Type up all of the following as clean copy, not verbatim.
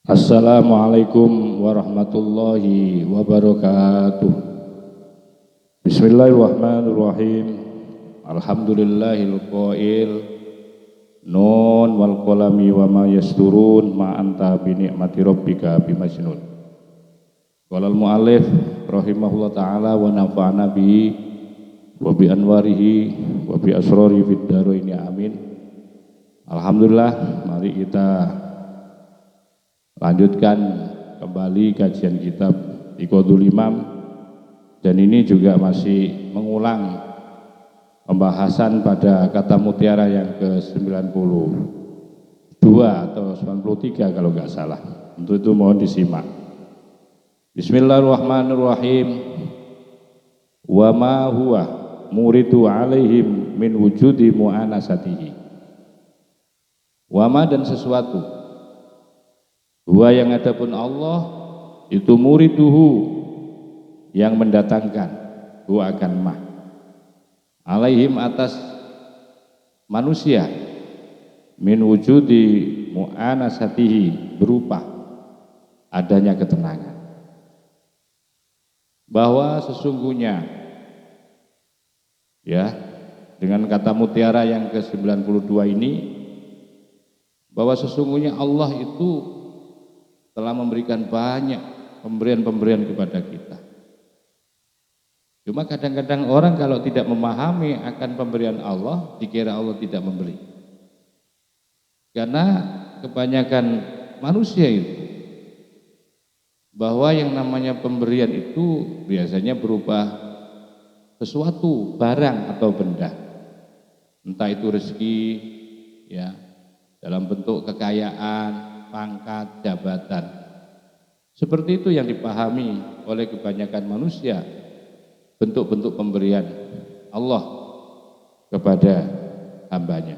Assalamualaikum warahmatullahi wabarakatuh. Bismillahirrahmanirrahim. Alhamdulillahil qail nun wal qalami wa ma yasturun ma anta bi ni'mati rabbika bimajnun. Qala al muallif rahimahullah taala wa nafa'ana bihi wa bi anwarihi wa bi asrari fid dharaini amin. Alhamdulillah, mari kita lanjutkan kembali kajian kitab Iqadul Imam, dan ini juga masih mengulang pembahasan pada kata mutiara yang ke-92 atau 93 kalau nggak salah. Untuk itu mohon disimak. Bismillahirrahmanirrahim. Wa ma huwa muridu alaihim min wujudi mu'anasatihi. Wa ma, dan sesuatu, huwa yang adapun Allah itu muriduhu yang mendatangkan, huwa akan ma, alaihim atas manusia, min wujudi mu'anasatihi berupa adanya ketenangan. Bahwa sesungguhnya, ya, dengan kata mutiara yang ke-92 ini, bahwa sesungguhnya Allah itu telah memberikan banyak pemberian-pemberian kepada kita. Cuma kadang-kadang orang kalau tidak memahami akan pemberian Allah, dikira Allah tidak memberi. Karena kebanyakan manusia itu, bahwa yang namanya pemberian itu biasanya berupa sesuatu, barang atau benda. Entah itu rezeki, ya, dalam bentuk kekayaan, pangkat, jabatan. Seperti itu yang dipahami oleh kebanyakan manusia, bentuk-bentuk pemberian Allah kepada hambanya.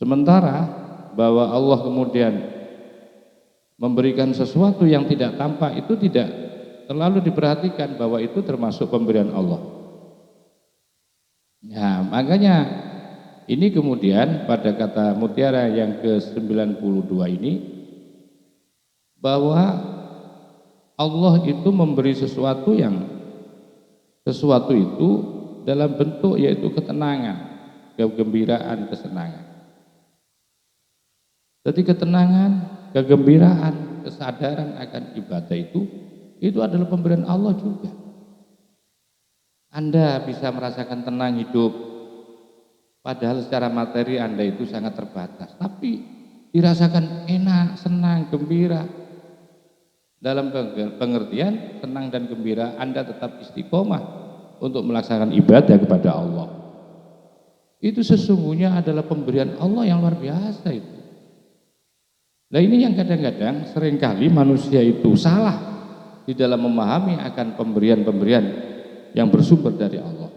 Sementara bahwa Allah kemudian memberikan sesuatu yang tidak tampak, itu tidak terlalu diperhatikan bahwa itu termasuk pemberian Allah. Nah, makanya ini kemudian pada kata mutiara yang ke-92 ini, bahwa Allah itu memberi sesuatu itu dalam bentuk yaitu ketenangan, kegembiraan, kesenangan. Jadi ketenangan, kegembiraan, kesadaran akan ibadah itu adalah pemberian Allah juga. Anda bisa merasakan tenang hidup, padahal secara materi Anda itu sangat terbatas, tapi dirasakan enak, senang, gembira. Dalam pengertian tenang dan gembira, Anda tetap istiqomah untuk melaksanakan ibadah kepada Allah. Itu sesungguhnya adalah pemberian Allah yang luar biasa itu. Nah, ini yang kadang-kadang seringkali manusia itu salah di dalam memahami akan pemberian-pemberian yang bersumber dari Allah.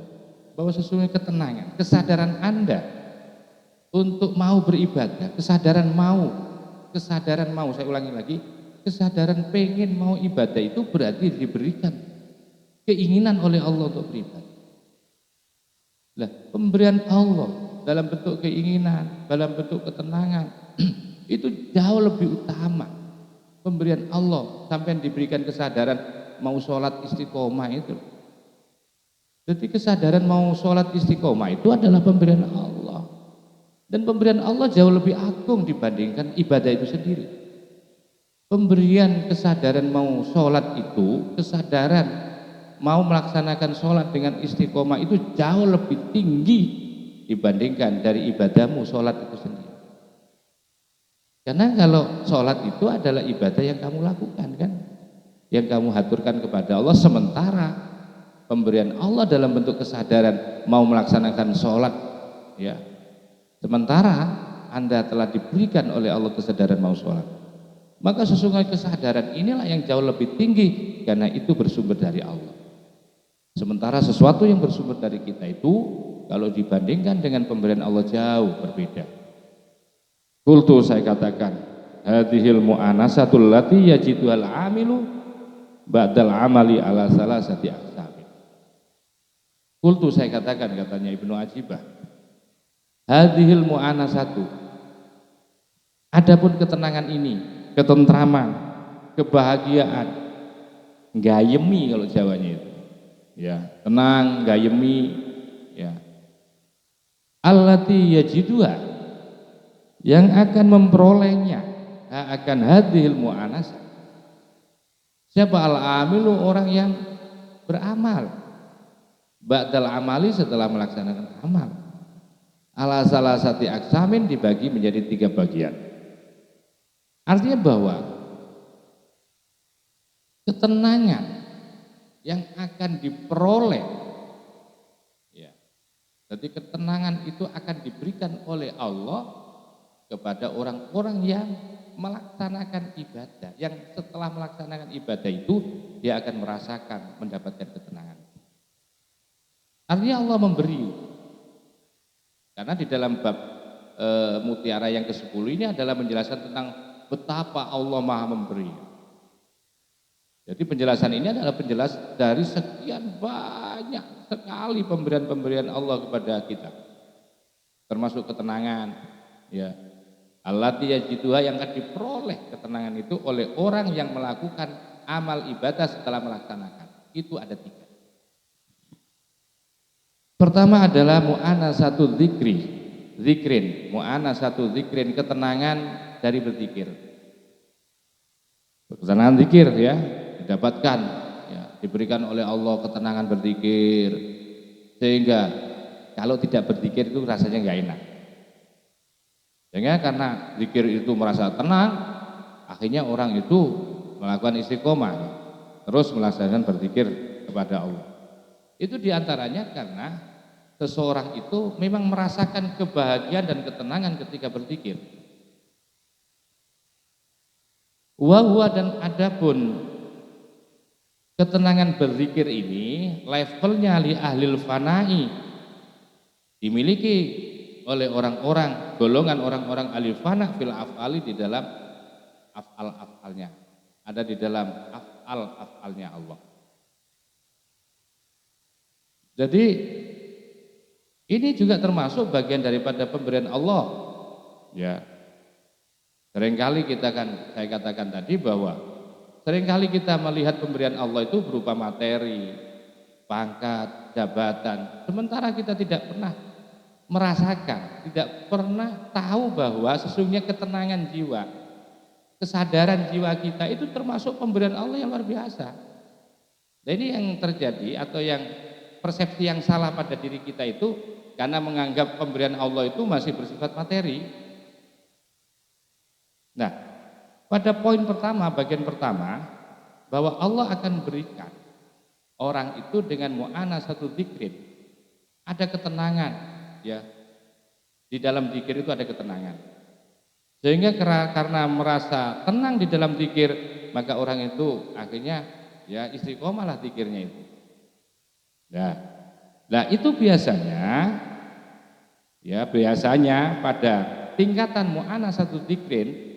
Bahwa sesungguhnya ketenangan, kesadaran Anda untuk mau beribadah, kesadaran mau, saya ulangi lagi, kesadaran pengen mau ibadah itu berarti diberikan keinginan oleh Allah untuk beribadah. Nah, pemberian Allah dalam bentuk keinginan, dalam bentuk ketenangan, itu jauh lebih utama. Pemberian Allah sampai diberikan kesadaran mau sholat istiqomah itu. Jadi kesadaran mau sholat istiqomah itu adalah pemberian Allah. Dan pemberian Allah jauh lebih agung dibandingkan ibadah itu sendiri. Pemberian kesadaran mau sholat itu, kesadaran mau melaksanakan sholat dengan istiqomah itu jauh lebih tinggi dibandingkan dari ibadahmu sholat itu sendiri. Karena kalau sholat itu adalah ibadah yang kamu lakukan kan, yang kamu haturkan kepada Allah, sementara pemberian Allah dalam bentuk kesadaran mau melaksanakan sholat, ya, sementara Anda telah diberikan oleh Allah kesadaran mau sholat, maka sesungguhnya kesadaran inilah yang jauh lebih tinggi karena itu bersumber dari Allah. Sementara sesuatu yang bersumber dari kita itu kalau dibandingkan dengan pemberian Allah jauh berbeda. Qultu, saya katakan, hadhil mu'anasatul lati yajiduhal amilu ba'dal amali ala salasati aqsam. Qultu, saya katakan, katanya Ibnu Ajibah, hadhil mu'anasatu, adapun ketenangan ini, ketentraman, kebahagiaan, gayemi kalau Jawanya itu. Ya, tenang, gayemi, ya. Allati yajidua, yang akan memperolehnya akan hadhil mu'anasah. Siapa al-amilu? Orang yang beramal. Ba'dal amali, setelah melaksanakan amal. Ala salasati aksamin, dibagi menjadi 3 bagian. Artinya bahwa ketenangan yang akan diperoleh, ya, jadi ketenangan itu akan diberikan oleh Allah kepada orang-orang yang melaksanakan ibadah, yang setelah melaksanakan ibadah itu dia akan merasakan, mendapatkan ketenangan. Artinya Allah memberi, karena di dalam bab mutiara yang ke-10 ini adalah menjelaskan tentang betapa Allah Maha memberi. Jadi penjelasan ini adalah penjelasan dari sekian banyak sekali pemberian-pemberian Allah kepada kita, termasuk ketenangan, ya. Allati yajiduha, yang akan diperoleh ketenangan itu oleh orang yang melakukan amal ibadah setelah melaksanakan. Itu ada 3. Pertama adalah mu'anasatul zikrin, mu'anasatul zikrin, ketenangan dari berzikir. Ketenangan zikir, ya, didapatkan, ya, diberikan oleh Allah ketenangan berzikir, sehingga kalau tidak berzikir itu rasanya nggak enak. Sehingga karena zikir itu merasa tenang, akhirnya orang itu melakukan istiqomah, terus melaksanakan berzikir kepada Allah. Itu diantaranya karena seseorang itu memang merasakan kebahagiaan dan ketenangan ketika berzikir. Wa dan adapun ketenangan berzikir ini levelnya li ahlil fanai, dimiliki oleh orang-orang, golongan orang-orang ahli fana fil af'ali, di dalam af'al-af'alnya, ada di dalam af'al-af'alnya Allah. Jadi ini juga termasuk bagian daripada pemberian Allah, ya. Seringkali saya katakan tadi bahwa seringkali kita melihat pemberian Allah itu berupa materi, pangkat, jabatan, sementara kita tidak pernah merasakan, tidak pernah tahu bahwa sesungguhnya ketenangan jiwa, kesadaran jiwa kita itu termasuk pemberian Allah yang luar biasa. Dan ini yang terjadi, atau yang persepsi yang salah pada diri kita itu karena menganggap pemberian Allah itu masih bersifat materi. Nah, pada poin pertama, bagian pertama, bahwa Allah akan berikan orang itu dengan mu'anasatul dzikrin, ada ketenangan, ya, di dalam zikir itu ada ketenangan, sehingga karena merasa tenang di dalam zikir, maka orang itu akhirnya, ya, istiqomah lah zikirnya itu. Nah itu biasanya, ya, biasanya pada tingkatan mu'anasatul dzikrin,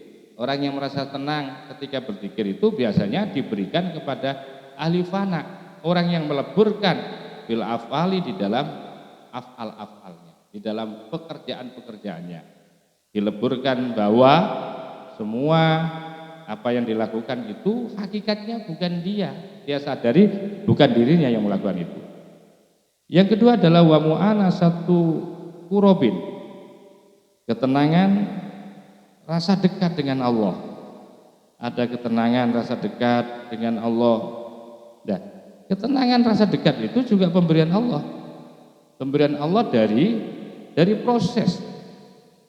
orang yang merasa tenang ketika berzikir itu biasanya diberikan kepada ahli fana, orang yang meleburkan bil af'ali, di dalam af'al-af'alnya, di dalam pekerjaan-pekerjaannya, dileburkan bahwa semua apa yang dilakukan itu hakikatnya bukan dia sadari bukan dirinya yang melakukan itu. Yang kedua adalah wa mu'anasatu qurobin, ketenangan rasa dekat dengan Allah, ada ketenangan rasa dekat dengan Allah. Nah, ketenangan rasa dekat itu juga pemberian Allah. Pemberian Allah dari proses,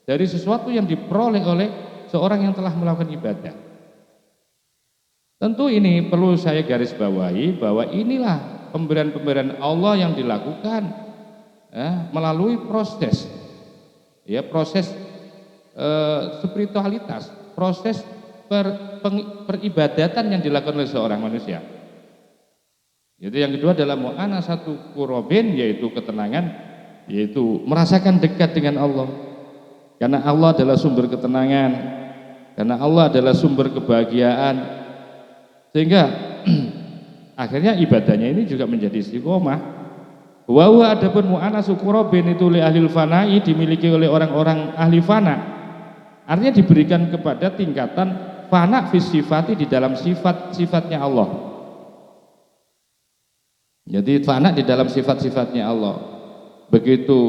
dari sesuatu yang diperoleh oleh seorang yang telah melakukan ibadah. Tentu ini perlu saya garis bawahi bahwa inilah pemberian-pemberian Allah yang dilakukan, ya, melalui proses, ya, proses spiritualitas, proses peribadatan yang dilakukan oleh seorang manusia. Jadi yang kedua adalah mu'anasatu qurobin, yaitu ketenangan, yaitu merasakan dekat dengan Allah. Karena Allah adalah sumber ketenangan, karena Allah adalah sumber kebahagiaan, sehingga akhirnya ibadahnya ini juga menjadi istiqomah. Wa huwa adapun mu'anasu qurobin itu li ahlil fana'i, dimiliki oleh orang-orang ahli fana. Artinya diberikan kepada tingkatan fana fis sifati di dalam sifat-sifatnya Allah. Jadi fana di dalam sifat-sifatnya Allah. Begitu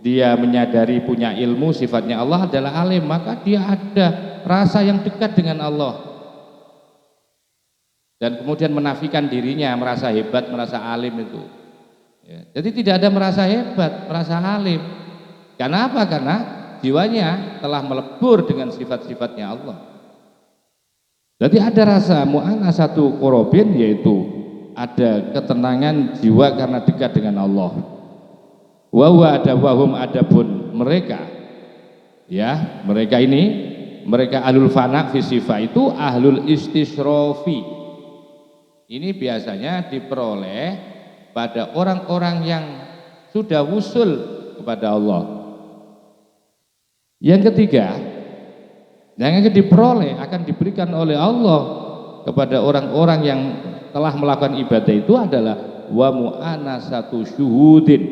dia menyadari punya ilmu sifatnya Allah adalah alim, maka dia ada rasa yang dekat dengan Allah. Dan kemudian menafikan dirinya, merasa hebat, merasa alim itu. Ya, jadi tidak ada merasa hebat, merasa alim. Karena apa? Karena jiwanya telah melebur dengan sifat-sifatnya Allah. Jadi ada rasa mu'anasatu qorobin, yaitu ada ketenangan jiwa karena dekat dengan Allah. Wahum adapun mereka, ya mereka ini, mereka ahlul fana fi sifat itu ahlul istisrofi. Ini biasanya diperoleh pada orang-orang yang sudah wusul kepada Allah. Yang ketiga, yang akan diperoleh, akan diberikan oleh Allah kepada orang-orang yang telah melakukan ibadah itu adalah wa mu'anasatu syuhudin,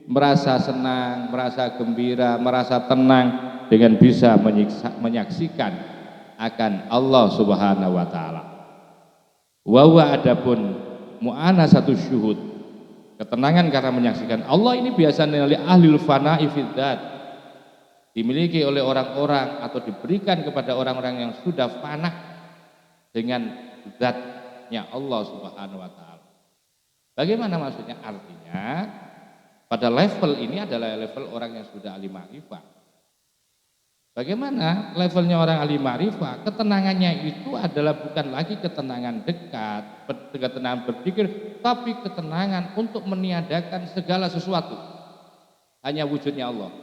merasa senang, merasa gembira, merasa tenang dengan bisa menyaksikan akan Allah Subhanahu wa taala. Wa huwa adapun mu'anasatu syuhud, ketenangan karena menyaksikan Allah ini biasanya oleh ahlul fana'i fid dzat, dimiliki oleh orang-orang atau diberikan kepada orang-orang yang sudah fana dengan zatnya Allah Subhanahu wa taala. Bagaimana maksudnya? Artinya pada level ini adalah level orang yang sudah ahli ma'rifah. Bagaimana levelnya orang ahli ma'rifah? Ketenangannya itu adalah bukan lagi ketenangan dekat, ketenangan berpikir, tapi ketenangan untuk meniadakan segala sesuatu. Hanya wujudnya Allah.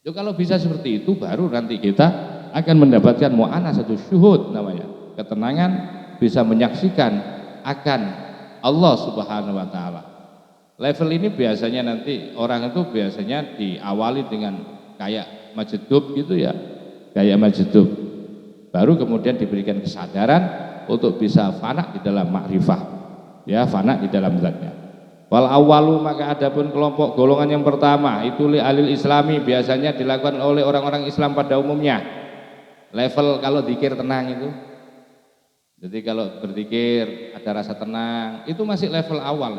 Jadi kalau bisa seperti itu, baru nanti kita akan mendapatkan mu'anasatu syuhud namanya. Ketenangan bisa menyaksikan akan Allah Subhanahu wa taala. Level ini biasanya nanti orang itu biasanya diawali dengan kayak majdub gitu ya. Kayak majdub. Baru kemudian diberikan kesadaran untuk bisa fana di dalam ma'rifah. Ya, fana di dalam zatnya. Wal awalu, maka adapun kelompok golongan yang pertama itu li alil islami, biasanya dilakukan oleh orang-orang Islam pada umumnya. Level kalau zikir tenang itu, jadi kalau berzikir ada rasa tenang, itu masih level awal,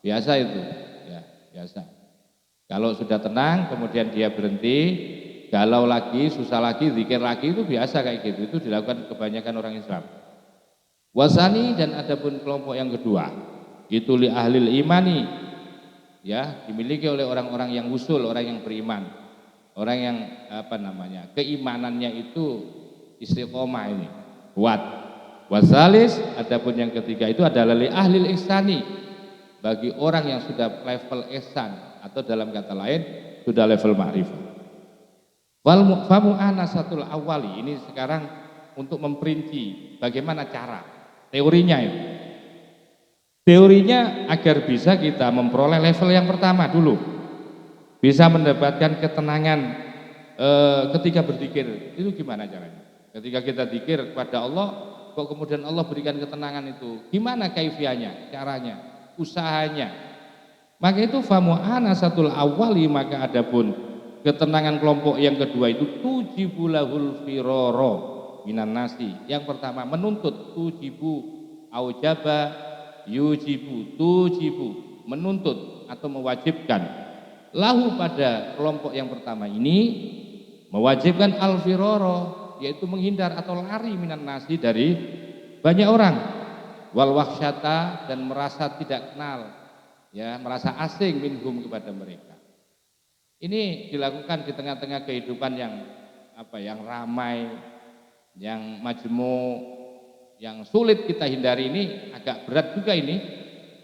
biasa itu, ya biasa. Kalau sudah tenang kemudian dia berhenti, galau lagi, susah lagi, zikir lagi, itu biasa kayak gitu. Itu dilakukan kebanyakan orang Islam. Wasani, dan adapun kelompok yang kedua itu li ahlil imani, ya dimiliki oleh orang-orang yang usul, orang yang beriman, orang yang keimanannya itu istiqomah ini kuat. Wasalis, adapun yang ketiga itu adalah li ahlil ihsani, bagi orang yang sudah level ihsan atau dalam kata lain sudah level ma'rifah. Wal famu'anasatul awali, ini sekarang untuk memperinci bagaimana cara teorinya itu. Teorinya agar bisa kita memperoleh level yang pertama dulu, bisa mendapatkan ketenangan ketika berzikir. Itu gimana caranya? Ketika kita zikir kepada Allah, kok kemudian Allah berikan ketenangan itu? Gimana kaifiahnya, caranya, usahanya? Maka itu famu'anasatul awali, maka adapun ketenangan kelompok yang kedua itu tujibulahul firoro minan nasi. Yang pertama menuntut, tujibu aujaba yujibu, tujibu, menuntut atau mewajibkan. Lahu, pada kelompok yang pertama ini mewajibkan al-firoro, yaitu menghindar atau lari minan nasi, dari banyak orang. Wal wahsyata, dan merasa tidak kenal, ya merasa asing minhum, kepada mereka. Ini dilakukan di tengah-tengah kehidupan yang yang ramai, yang majmu', yang sulit kita hindari. Ini agak berat juga ini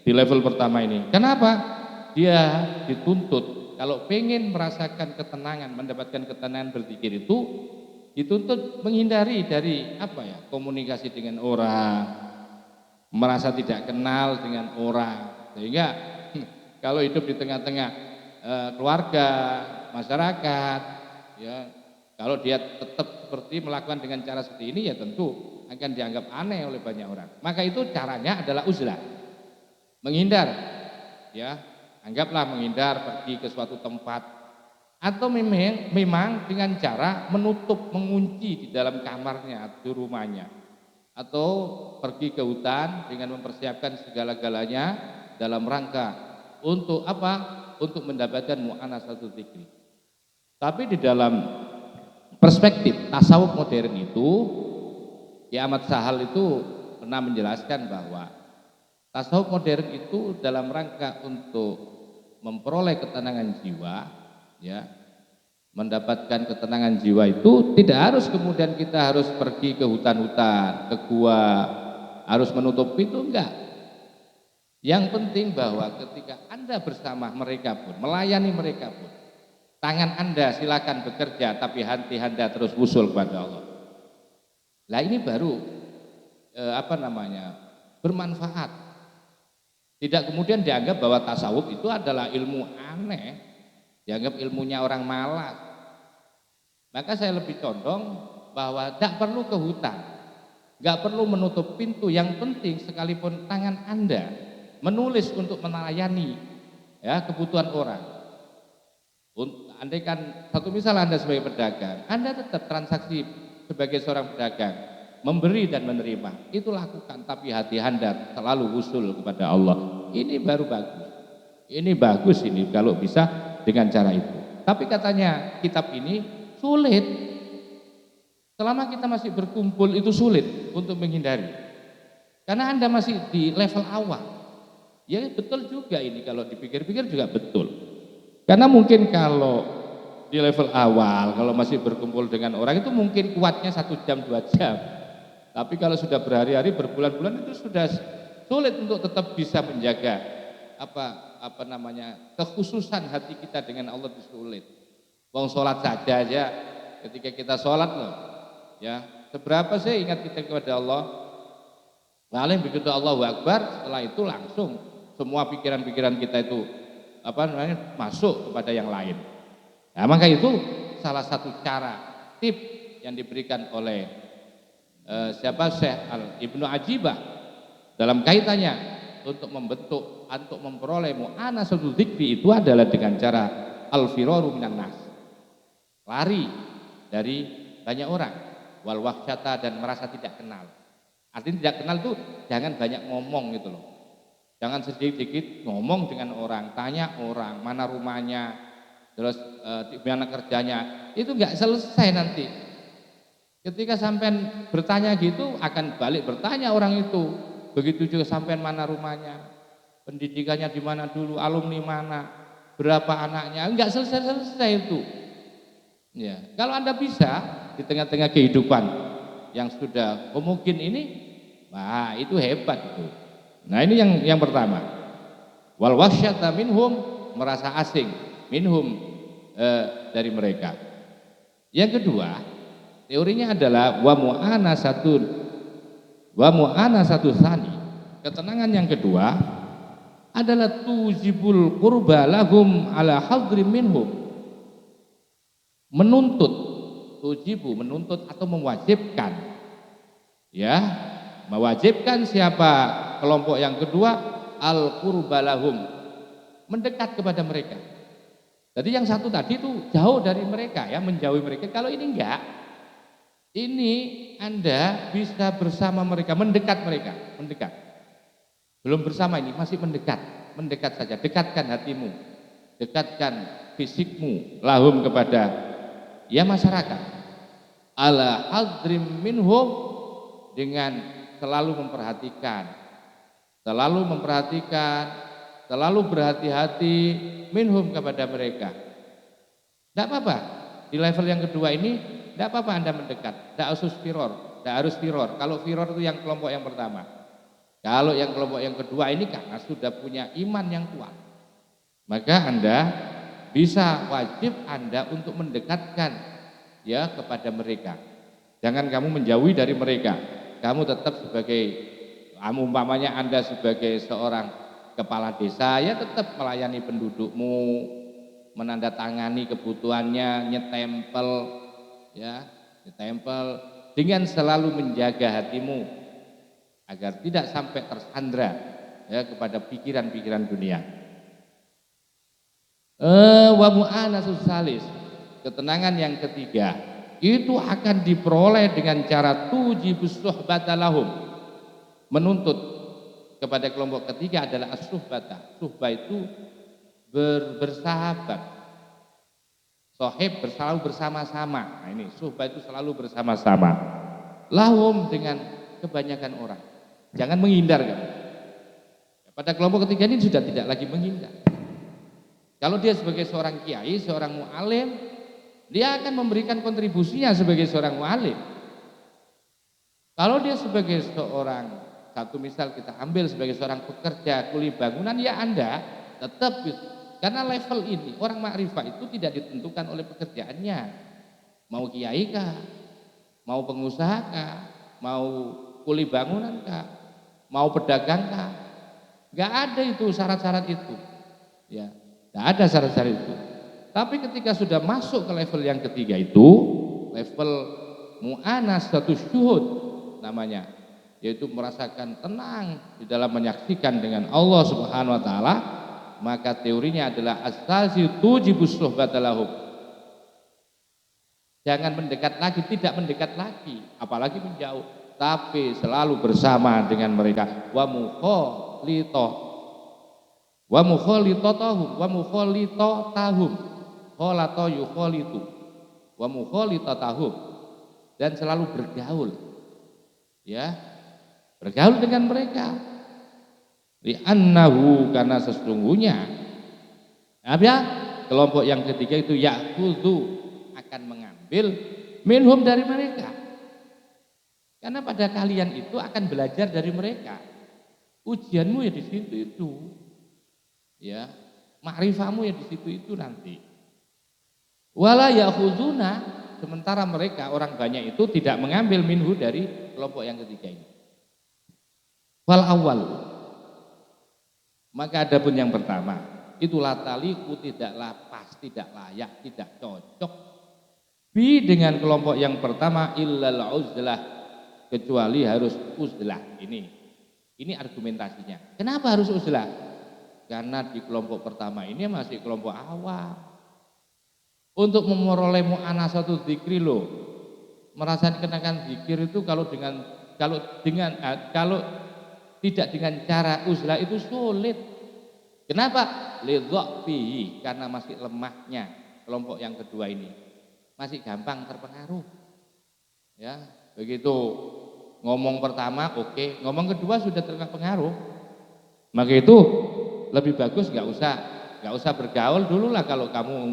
di level pertama ini. Kenapa? Dia dituntut kalau pengen merasakan ketenangan, mendapatkan ketenangan berzikir itu dituntut menghindari dari komunikasi dengan orang, merasa tidak kenal dengan orang, sehingga kalau hidup di tengah-tengah keluarga, masyarakat, ya kalau dia tetap seperti melakukan dengan cara seperti ini, ya tentu akan dianggap aneh oleh banyak orang. Maka itu caranya adalah uzlah, menghindar, ya anggaplah menghindar, pergi ke suatu tempat atau memang dengan cara menutup, mengunci di dalam kamarnya atau rumahnya, atau pergi ke hutan dengan mempersiapkan segala-galanya dalam rangka untuk apa? Untuk mendapatkan mu'anasatul dzikri. Tapi di dalam perspektif tasawuf modern itu, Ki Ahmad Sahal itu pernah menjelaskan bahwa tasawuf modern itu dalam rangka untuk memperoleh ketenangan jiwa, ya, mendapatkan ketenangan jiwa itu tidak harus kemudian kita harus pergi ke hutan-hutan, ke gua, harus menutup pintu, enggak. Yang penting bahwa ketika Anda bersama mereka pun, melayani mereka pun, tangan Anda silakan bekerja, tapi hati Anda terus usul kepada Allah. Nah ini baru bermanfaat. Tidak kemudian dianggap bahwa tasawuf itu adalah ilmu aneh, dianggap ilmunya orang malas. Maka saya lebih condong bahwa tidak perlu ke hutan, nggak perlu menutup pintu. Yang penting sekalipun tangan Anda menulis untuk melayani, ya, kebutuhan orang. Andaikan satu misal Anda sebagai pedagang, Anda tetap transaksi sebagai seorang pedagang, memberi dan menerima, itu lakukan, tapi hati Anda selalu usul kepada Allah. Ini baru bagus. Ini bagus ini kalau bisa dengan cara itu. Tapi katanya kitab ini sulit. Selama kita masih berkumpul itu sulit untuk menghindari. Karena Anda masih di level awal. Ya betul juga ini, kalau dipikir-pikir juga betul. Karena mungkin kalau di level awal, kalau masih berkumpul dengan orang itu mungkin kuatnya 1 jam 2 jam. Tapi kalau sudah berhari-hari, berbulan-bulan itu sudah sulit untuk tetap bisa menjaga kekhususan hati kita dengan Allah itu sulit. Wong sholat saja aja, ketika kita sholat loh, ya seberapa sih ingat kita kepada Allah? Paling begitu Allahu Akbar, setelah itu langsung semua pikiran-pikiran kita itu masuk kepada yang lain. Nah, maka itu salah satu cara, tip yang diberikan oleh Syekh Ibnu Ajibah dalam kaitannya untuk membentuk, untuk memperoleh mu'anasatul dzikri itu adalah dengan cara al-firaru minan nas, lari dari banyak orang, wal wahsyata, dan merasa tidak kenal. Artinya tidak kenal itu jangan banyak ngomong gitu loh. Jangan sedikit-sedikit ngomong dengan orang, tanya orang mana rumahnya, terus di mana kerjanya, itu nggak selesai nanti. Ketika sampean bertanya gitu akan balik bertanya orang itu. Begitu juga sampean mana rumahnya, pendidikannya di mana dulu, alumni mana, berapa anaknya, nggak selesai-selesai itu. Ya, kalau Anda bisa di tengah-tengah kehidupan yang sudah mungkin ini, wah itu hebat itu. Nah ini yang pertama. Wal wasyata minhum, merasa asing minhum dari mereka. Yang kedua, teorinya adalah wa mu'anasatu tsani. Ketenangan yang kedua adalah tujibul qurba lahum ala hadri minhum. Menuntut atau mewajibkan, ya, mewajibkan siapa kelompok yang kedua, al qurba lahum, mendekat kepada mereka. Jadi yang satu tadi itu jauh dari mereka, ya, menjauhi mereka. Kalau ini enggak, ini Anda bisa bersama mereka, mendekat mereka, mendekat. Belum bersama, ini masih mendekat saja. Dekatkan hatimu, dekatkan fisikmu lahum kepada, ya, masyarakat. Ala hadrim minhum, dengan selalu memperhatikan, selalu berhati-hati minhum kepada mereka. Tidak apa-apa di level yang kedua ini, tidak apa-apa Anda mendekat, tidak harus firor. Kalau firor itu yang kelompok yang pertama. Kalau yang kelompok yang kedua ini karena sudah punya iman yang kuat, maka Anda bisa, wajib Anda untuk mendekatkan, ya, kepada mereka. Jangan kamu menjauhi dari mereka. Kamu tetap sebagai, umpamanya Anda sebagai seorang kepala desa, ya tetap melayani pendudukmu, menandatangani kebutuhannya, nyetempel, ya, nyetempel, dengan selalu menjaga hatimu agar tidak sampai tersandra, ya, kepada pikiran-pikiran dunia. Wa mu'anasus salis, ketenangan yang ketiga itu akan diperoleh dengan cara tujibus suhbata lahum, menuntut kepada kelompok ketiga adalah as-suhbata. Suhbah itu bersahabat, sohib selalu bersama-sama. Nah ini suhbah itu selalu bersama-sama. Lahum dengan kebanyakan orang, jangan menghindar kamu. Pada kelompok ketiga ini sudah tidak lagi menghindar. Kalau dia sebagai seorang kiai, seorang mu'alim, dia akan memberikan kontribusinya sebagai seorang mu'alim. Kalau dia sebagai seorang, satu misal kita ambil sebagai seorang pekerja kuli bangunan, ya Anda tetap, karena level ini orang makrifah itu tidak ditentukan oleh pekerjaannya, mau kiai kah, mau pengusaha kah, mau kuli bangunan kah, mau pedagang kah, nggak ada itu syarat-syarat itu, ya, nggak ada syarat-syarat itu. Tapi ketika sudah masuk ke level yang ketiga itu, level mu'anasatus syuhud namanya, yaitu merasakan tenang di dalam menyaksikan dengan Allah Subhanahu wa taala, maka teorinya adalah asasi tujibus suhbata lahum. Jangan mendekat lagi, tidak mendekat lagi, apalagi menjauh, tapi selalu bersama dengan mereka. Wa mukhalitotatahum khalata yukhalitu wa mukhalitatahum, dan selalu bergaul, ya, bergaul dengan mereka. Li'annahu, karena sesungguhnya apa? Kelompok yang ketiga itu ya'khudhu, akan mengambil minhum dari mereka. Karena pada kalian itu akan belajar dari mereka. Ujianmu ya di situ itu. Ya, ma'rifahmu ya di situ itu nanti. Wala ya'khuduna, sementara mereka orang banyak itu tidak mengambil minhu dari kelompok yang ketiga ini. Wal awal, maka adapun yang pertama, itulah taliku, tidaklah pas, tidak layak, tidak cocok bi dengan kelompok yang pertama illal uzlah, kecuali harus uzlah. Ini argumentasinya. Kenapa harus uzlah? Karena di kelompok pertama ini masih kelompok awal. Untuk memperoleh mu'anasatul dzikri loh, merasakan kenakan zikir itu kalau tidak dengan cara uzlah itu sulit. Kenapa? Lidha'fihi, karena masih lemahnya kelompok yang kedua ini, masih gampang terpengaruh. Ya, begitu ngomong pertama oke, ngomong kedua sudah terpengaruh. Maka itu lebih bagus nggak usah bergaul dulu lah kalau kamu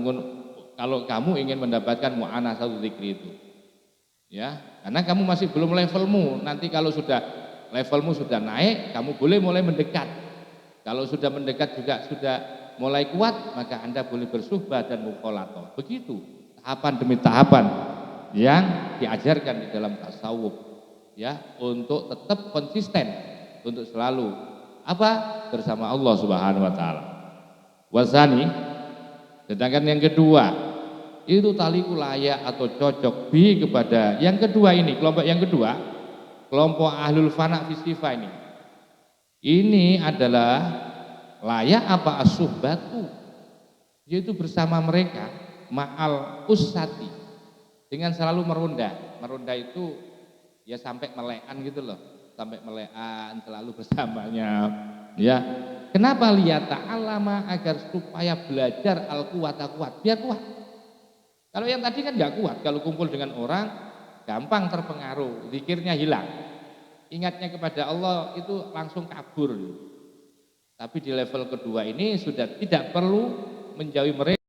ingin mendapatkan mu'anasatul dzikri itu. Ya, karena kamu masih belum levelmu. Nanti kalau sudah levelmu sudah naik, kamu boleh mulai mendekat. Kalau sudah mendekat juga sudah mulai kuat, maka Anda boleh bersuhbah dan mukhalatoh. Begitu, tahapan demi tahapan yang diajarkan di dalam tasawuf, ya, untuk tetap konsisten, untuk selalu bersama Allah Subhanahu wa taala. Wasani, sedangkan yang kedua itu taliku layak atau cocok bi kepada yang kedua ini, kelompok yang kedua, kelompok ahlul fana fi sifah ini. Ini adalah layak apa as-suhbatu, yaitu bersama mereka ma'al usati, dengan selalu meronda. Meronda itu ya sampai melekan gitu loh, sampai melekan selalu bersamanya. Ya, kenapa? Liyata'allama, agar supaya belajar al-quwata, kuat, biar kuat. Kalau yang tadi kan nggak kuat, kalau kumpul dengan orang gampang terpengaruh, zikirnya hilang, ingatnya kepada Allah itu langsung kabur. Tapi di level kedua ini sudah tidak perlu menjauhi mereka.